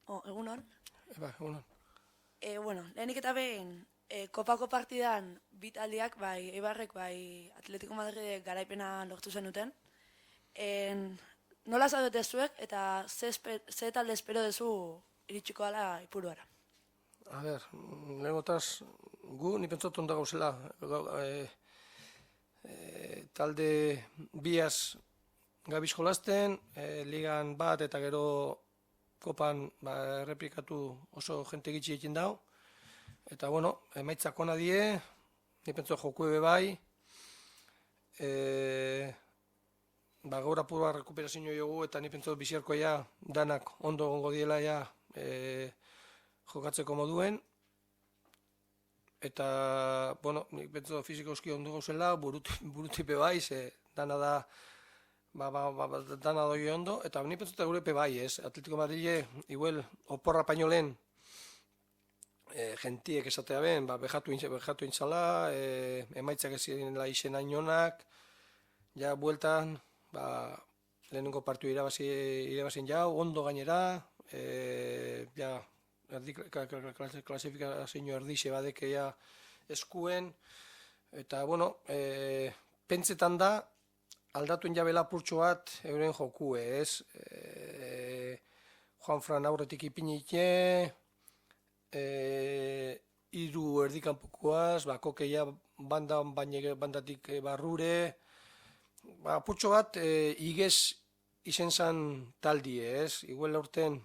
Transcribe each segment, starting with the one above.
Egunon. Egunon. Lehenik eta behin, kopako partidan bi taldeak, bai Eibarrek, bai Atletico Madridek garaipena lortu zenuten. Nola zaudete zuek eta ze talde espero duzu iritsiko ala Ipuruara? A ber, lehengotaz, ni pentsatu ondo gauzela. Talde biaz gabiz jolasten, ligan bat eta gero kopan erreplikatu oso jente gitxi egin dau. Eta, emaitzak ona die, ni pentsatu joku ebe bai. Gaur apurua rekuperazio jogu eta ni pentsatu bizierkoia danak ondo gongo diela ja jokatzeko moduen. Eta, nik pentsatu fizikoski ondo gauzela, burutipe bai, ze dana da dana doi ondo, eta ni pentsatu gure pe bai, ez? Atletico Madrile, igual, oporra painolen gentiek esatea ben, behatu intzala, emaitzak ezin izen ainonak, ja, bueltan, lehenengo partiu irabazin jau, ondo gainera, ja, klasifikazio erdixe badeke ja eskuen, eta, pentsetan da, aldatuen jabela purtsu bat euren jokue, ez? Juanfran aurretik ipinite, hiru erdikanpokoaz, kokeia bandatik barrure, purtsu bat igez izen zan taldie, ez? Igual aurten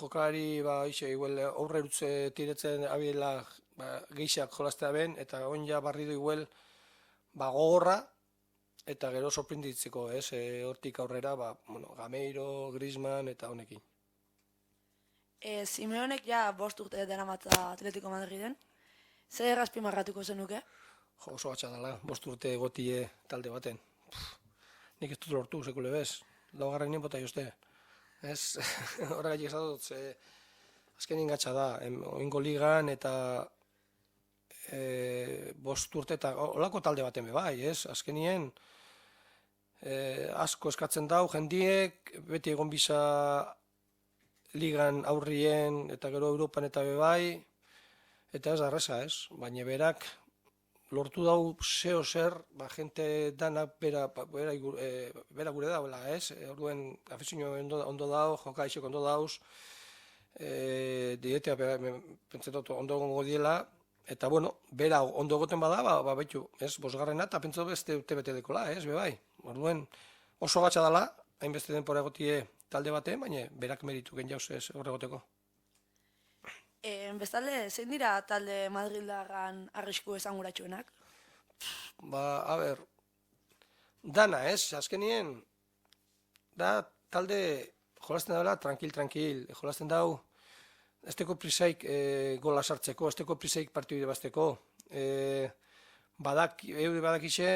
jokalari igual aurre erutze tiretzen abiela geixak jolaztea ben, eta onja barrido igual gogorra, eta gero sorprenditzeko, ez? Hortik aurrera, Gameiro, Griezmann eta honekin. Simeonek ja 5 urte dena matza Atletico Madriden. Zer azpimarratuko zenuke? Oso batxa dela, 5 urte gotie talde baten. Nik ez dut lortu, sekule bez. Laugarren nien bota jozte. Ez, horregatik esatut, azkenin gatsa da, oingo ligan eta 5 urte eta olako talde baten bai, ez? Azkenien asko eskatzen dau, jendiek, beti egon biza ligan aurrien eta gero Europan eta bai, eta ez da erreza, ez? Baina berak lortu dau zeo zer, jente danak bera gure daula, ez? Orduen afizio ondo dau, joka isek ondo dauz, dietea pentsetot ondo gongo diela, eta bera ondo goten bada, baitu, ez? 5garrena eta pentsatu beste urte bete dekola, ez? Bai. Orduen oso gatsa dala, hainbeste denpora egotie talde baten, baina berak meritu gen jauz ez horregoteko. Bestalde, zein dira talde Madrildarran arrisku esanguratsuenak? A ber, dana, ez? Azkenien, da talde jolasten dela tranquil, jolasten dau, ez teko prisaik gola sartzeko, ez teko prisaik partidu irabazteko. Badakixe,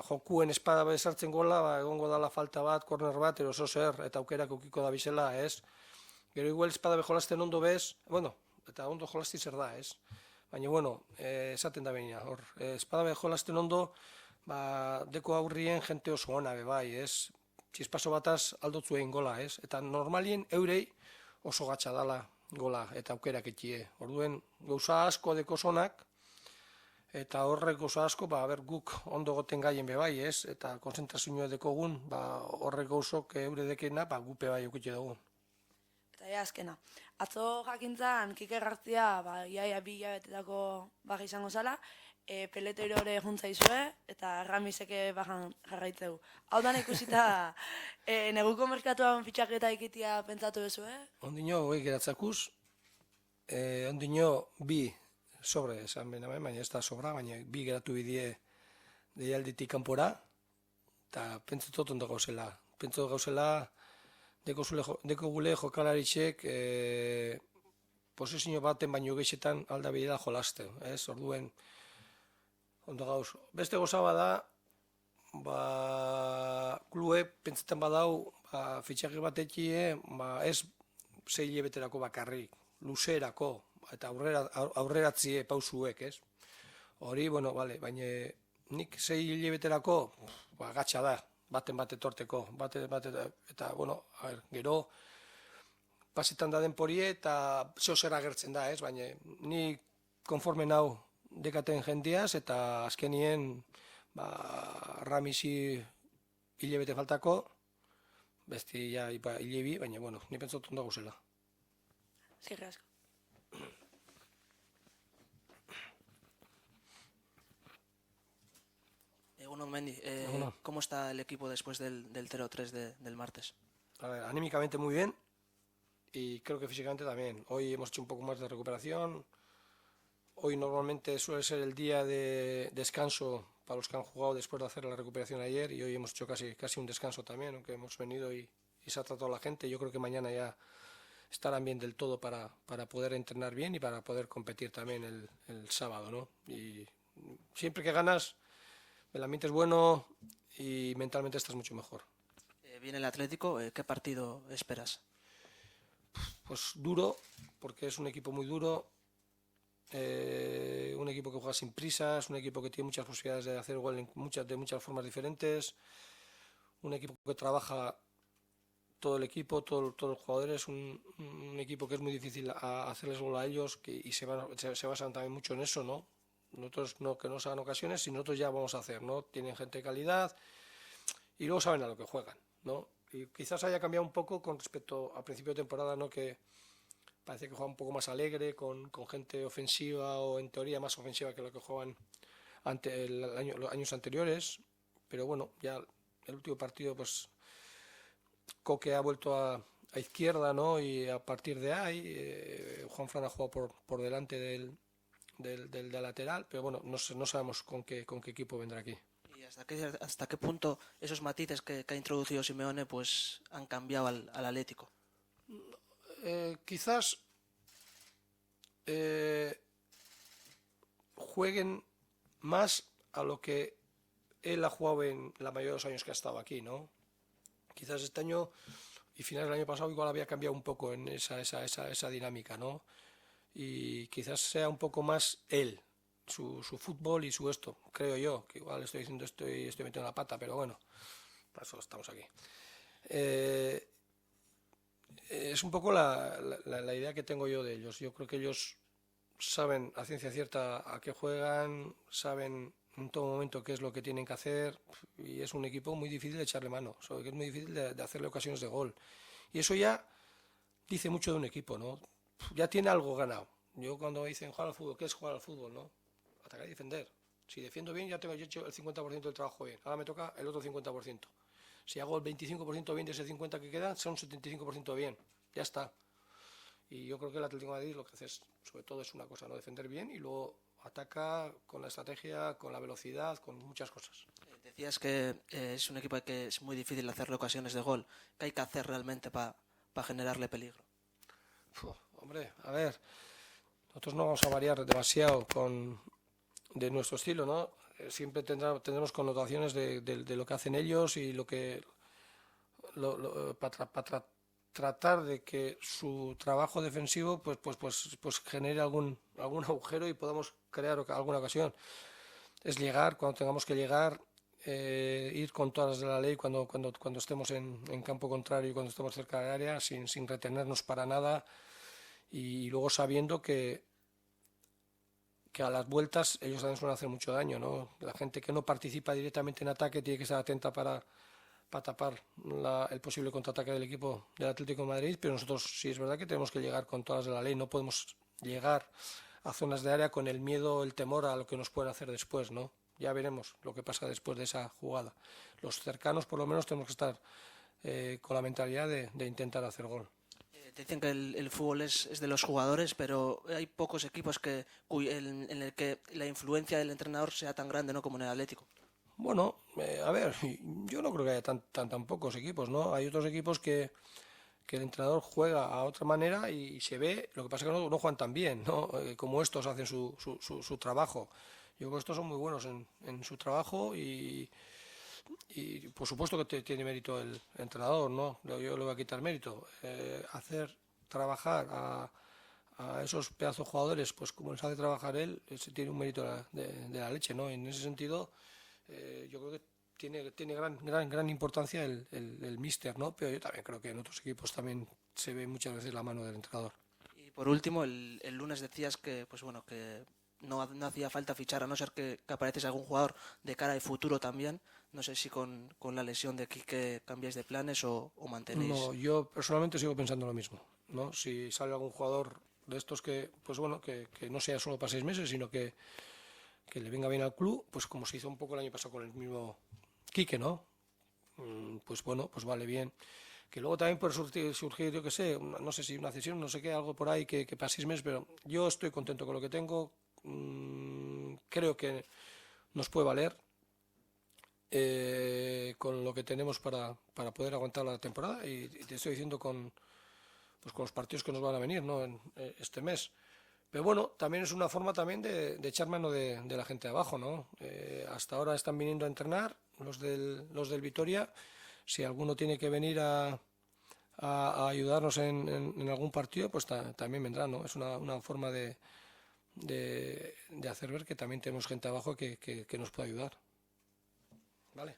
jokuen espada sartzen gola, egongo dala falta bat, korner bat, eroso zer, eta aukerak ukiko da bizela, ez? Gero igual espada be jolasten ondo bez, eta ondo jolasti zer da, ez? Baina, esaten da behina, hor, espada be jolasten ondo, deko aurrien jente oso ona be bai, ez? Txispaso bataz aldotzu egin gola, ez? Eta normalien eurei oso gatsa dala gola eta aukerak etxie. Orduen, gauza asko deko zonak, eta horrek gauza asko, guk ondo goten gaien be bai, ez? Eta konzentrazioa dekogun, horrek gauzok eure dekena, gupe bai eukitxe dugun. Eta azkena, atzo jakintzan Kike Gartzia iaia 2 hilabetetako baja izango zala, Peletero ere juntza izue, eta Ramizeke bajan jarraitzeu. Hau dan ikusita, neguko merkatuan fitxaketa ikitia pentsatu bezu, Ondino, geratzakuz, ondino 2 sobre, esan behin baina ez da sobra, baina 2 geratu bidie deialditik kanpora, eta pentsatu ondo gauzela. Pentsatu gauzela, deko gule jokalarixek posizio baten baino geixetan alda bidea jolaste, ez? Orduen, ondo gauz. Beste goza bada, klube pentsetan badau, fitxaki bat etxie, ez 6 hilabeterako bakarrik, luzerako, eta aurreratzie pausuek, ez? Hori, baina nik 6 hilabeterako gatsa da. baten bat etorteko, eta, bueno, a ver, gero, pasetan da denporie eta zeo zer agertzen da, ez? Baina ni konforme nau dekaten jendiaz eta azkenien Ramisi hilebete faltako, besti ja hilebi, baina, bueno, ni pentsatu ondo guzela. Eskerrik asko. Egunon, Mendi, ¿cómo está el equipo después del 0-3 del martes? A ver, anímicamente muy bien y creo que físicamente también. Hoy hemos hecho un poco más de recuperación. Hoy normalmente suele ser el día de descanso para los que han jugado después de hacer la recuperación ayer y hoy hemos hecho casi un descanso también, aunque hemos venido y se ha tratado a la gente. Yo creo que mañana ya estarán bien del todo para poder entrenar bien y para poder competir también el sábado, ¿no? Y siempre que ganas, el ambiente es bueno y mentalmente estás mucho mejor. Viene el Atlético, ¿qué partido esperas? Pues duro, porque es un equipo muy duro, un equipo que juega sin prisas, un equipo que tiene muchas posibilidades de hacer gol de muchas formas diferentes, un equipo que trabaja todo el equipo, todos los jugadores, un equipo que es muy difícil hacerles gol a ellos y se basan también mucho en eso, ¿no? Nosotros no que nos hagan ocasiones, sino nosotros ya vamos a hacer, ¿no? Tienen gente de calidad y luego saben a lo que juegan, ¿no? Y quizás haya cambiado un poco con respecto a principio de temporada, ¿no? Que parece que juega un poco más alegre, con gente ofensiva o en teoría más ofensiva que lo que jugaban los años anteriores. Pero bueno, ya el último partido, pues Coque ha vuelto a izquierda, ¿no? Y a partir de ahí, Juanfran ha jugado por delante del lateral, pero bueno, no sabemos con qué equipo vendrá aquí. ¿Y hasta qué punto esos matices que ha introducido Simeone pues han cambiado al Atlético? Quizás jueguen más a lo que él ha jugado en la mayoría de los años que ha estado aquí, ¿no? Quizás este año y finales del año pasado igual había cambiado un poco en esa dinámica, ¿no? Y quizás sea un poco más él, su fútbol y su esto, creo yo, que igual estoy metiendo la pata, pero bueno, para eso estamos aquí. Es un poco la idea que tengo yo de ellos. Yo creo que ellos saben a ciencia cierta a qué juegan, saben en todo momento qué es lo que tienen que hacer y es un equipo muy difícil de echarle mano, que es muy difícil de hacerle ocasiones de gol. Y eso ya dice mucho de un equipo, ¿no? Ya tiene algo ganado. Yo cuando me dicen jugar al fútbol, ¿qué es jugar al fútbol, no? Atacar y defender. Si defiendo bien, ya tengo hecho el 50% del trabajo bien. Ahora me toca el otro 50%. Si hago el 25% bien de ese 50% que queda, son un 75% bien. Ya está. Y yo creo que el Atlético de Madrid lo que hace sobre todo es una cosa, ¿no? Defender bien y luego ataca con la estrategia, con la velocidad, con muchas cosas. Decías que es un equipo que es muy difícil hacerle ocasiones de gol. ¿Qué hay que hacer realmente para generarle peligro? Hombre, a ver, nosotros no vamos a variar demasiado de nuestro estilo, ¿no? Siempre tendremos connotaciones de lo que hacen ellos y lo que para tratar de que su trabajo defensivo pues genere algún agujero y podamos crear alguna ocasión. Es llegar cuando tengamos que llegar, ir con todas las de la ley cuando estemos en campo contrario y cuando estemos cerca del área sin retenernos para nada y luego sabiendo que a las vueltas ellos también suelen hacer mucho daño, ¿no? La gente que no participa directamente en ataque tiene que estar atenta para tapar el posible contraataque del equipo del Atlético de Madrid, pero nosotros sí es verdad que tenemos que llegar con todas de la ley, no podemos llegar a zonas de área con el miedo, el temor a lo que nos pueden hacer después, ¿no? Ya veremos lo que pasa después de esa jugada. Los cercanos por lo menos tenemos que estar con la mentalidad de intentar hacer gol. Dicen que el fútbol es de los jugadores, pero hay pocos equipos en el que la influencia del entrenador sea tan grande, ¿no?, como en el Atlético. Bueno, a ver, yo no creo que haya tan pocos equipos, ¿no? Hay otros equipos que el entrenador juega a otra manera y se ve, lo que pasa es que no juegan tan bien, ¿no? Como estos hacen su trabajo. Yo creo que estos son muy buenos en su trabajo y por supuesto que tiene mérito el entrenador, ¿no? Yo le voy a quitar mérito. Hacer trabajar a esos pedazos jugadores, pues como les hace trabajar él, tiene un mérito de la leche, ¿no? En ese sentido, yo creo que tiene gran importancia el míster, ¿no? Pero yo también creo que en otros equipos también se ve muchas veces la mano del entrenador. Y por último, el lunes decías que, pues bueno, que no hacía falta fichar, a no ser que apareciese algún jugador de cara al futuro también. No sé si con la lesión de Quique cambiáis de planes o mantenéis. No, yo personalmente sigo pensando lo mismo, ¿no? Si sale algún jugador de estos que, pues bueno, que no sea solo para 6 meses, sino que le venga bien al club, pues como se hizo un poco el año pasado con el mismo Quique, ¿no? Pues bueno, pues vale bien. Que luego también puede surgir, yo qué sé, no sé si una cesión, no sé qué, algo por ahí que para 6 meses, pero yo estoy contento con lo que tengo. Creo que nos puede valer con lo que tenemos para poder aguantar la temporada y te estoy diciendo con los partidos que nos van a venir, ¿no? Este mes. Pero bueno, también es una forma también de echar mano de la gente de abajo, ¿no? Hasta ahora están viniendo a entrenar los del Vitoria. Si alguno tiene que venir a ayudarnos en algún partido, pues también vendrá, ¿no? Es una forma de hacer ver que también tenemos gente abajo que nos puede ayudar. ¿Vale?